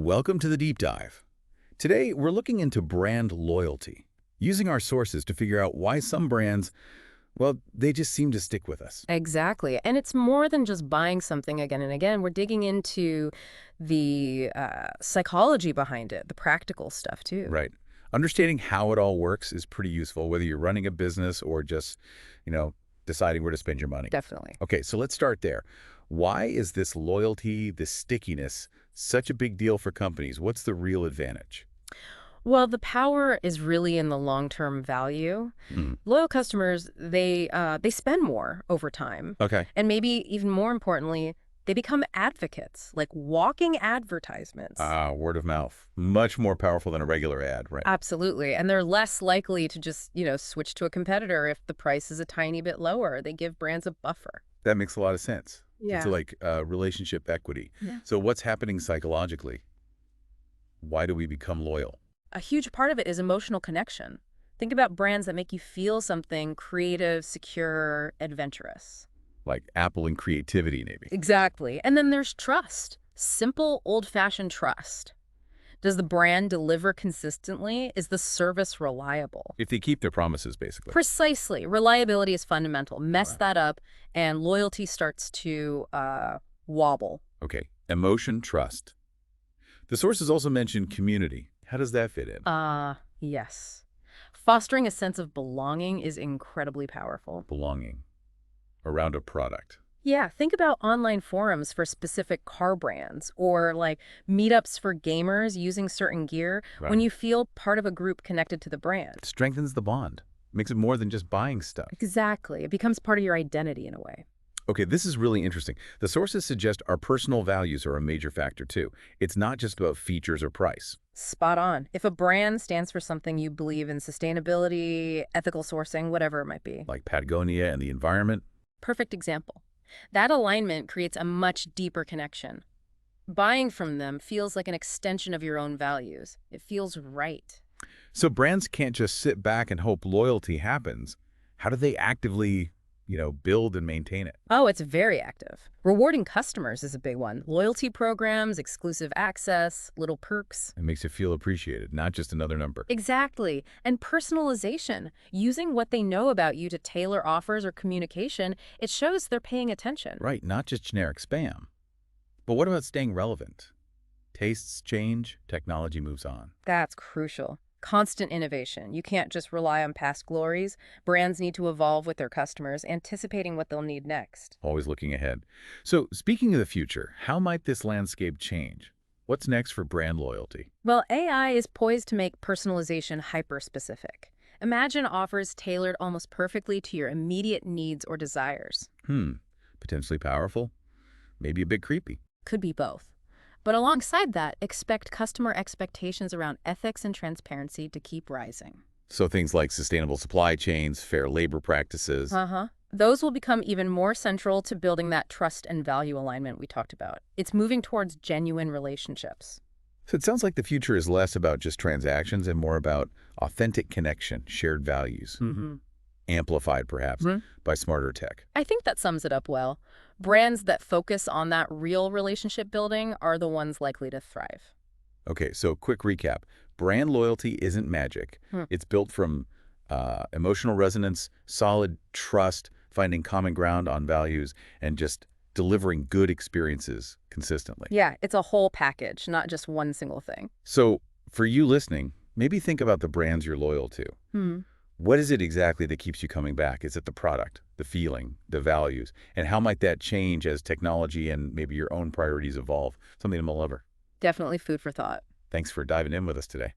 Welcome to the Deep Dive. Today, we're looking into brand loyalty, using our sources to figure out why some brands, well, they just seem to stick with us. Exactly. And it's more than just buying something again and again. We're digging into the psychology behind it, the practical stuff, too. Right. Understanding how it all works is pretty useful, whether you're running a business or just, deciding where to spend your money. Definitely. Okay, so let's start there. Why is this loyalty, this stickiness, such a big deal for companies? What's the real advantage? Well, the power is really in the long-term value. Hmm. Loyal customers, they spend more over time. Okay. And maybe even more importantly, they become advocates, like walking advertisements. Word of mouth. Much more powerful than a regular ad, right? Absolutely. And they're less likely to just, switch to a competitor if the price is a tiny bit lower. They give brands a buffer. That makes a lot of sense. It's Yeah. like relationship equity. Yeah. So what's happening psychologically? Why do we become loyal? A huge part of it is emotional connection. Think about brands that make you feel something creative, secure, adventurous. Like Apple and creativity, maybe. Exactly. And then there's trust. Simple, old-fashioned trust. Does the brand deliver consistently? Is the service reliable? If they keep their promises, basically. Precisely. Reliability is fundamental. Mess Right. that up, and loyalty starts to wobble. Okay. Emotion, trust. The sources also mention community. How does that fit in? Yes. Fostering a sense of belonging is incredibly powerful. Belonging around a product. Yeah, think about online forums for specific car brands or like meetups for gamers using certain gear when Right. you feel part of a group connected to the brand. Strengthens the bond. Makes it more than just buying stuff. Exactly. It becomes part of your identity in a way. Okay, this is really interesting. The sources suggest our personal values are a major factor too. It's not just about features or price. Spot on. If a brand stands for something you believe in, sustainability, ethical sourcing, whatever it might be. Like Patagonia and the environment. Perfect example. That alignment creates a much deeper connection. Buying from them feels like an extension of your own values. It feels right. So brands can't just sit back and hope loyalty happens. How do they actively, build and maintain it? Oh, it's very active. Rewarding customers is a big one. Loyalty programs, exclusive access, little perks. It makes you feel appreciated, not just another number. Exactly. And personalization, using what they know about you to tailor offers or communication, it shows they're paying attention. Right, not just generic spam. But what about staying relevant? Tastes change, technology moves on. That's crucial. Constant innovation. You can't just rely on past glories. Brands need to evolve with their customers, anticipating what they'll need next. Always looking ahead. So speaking of the future, how might this landscape change? What's next for brand loyalty? Well, AI is poised to make personalization hyper-specific. Imagine offers tailored almost perfectly to your immediate needs or desires. Potentially powerful, maybe a bit creepy. Could be both. But alongside that, expect customer expectations around ethics and transparency to keep rising. So things like sustainable supply chains, fair labor practices. Uh-huh. Those will become even more central to building that trust and value alignment we talked about. It's moving towards genuine relationships. So it sounds like the future is less about just transactions and more about authentic connection, shared values, amplified perhaps by smarter tech. I think that sums it up well. Brands that focus on that real relationship building are the ones likely to thrive. Okay, so quick recap. Brand loyalty isn't magic. It's built from emotional resonance, solid trust, finding common ground on values, and just delivering good experiences consistently. Yeah, it's a whole package, not just one single thing. So for you listening, maybe think about the brands you're loyal to. What is it exactly that keeps you coming back? Is it the product, the feeling, the values? And how might that change as technology and maybe your own priorities evolve? Something to mull over. Definitely food for thought. Thanks for diving in with us today.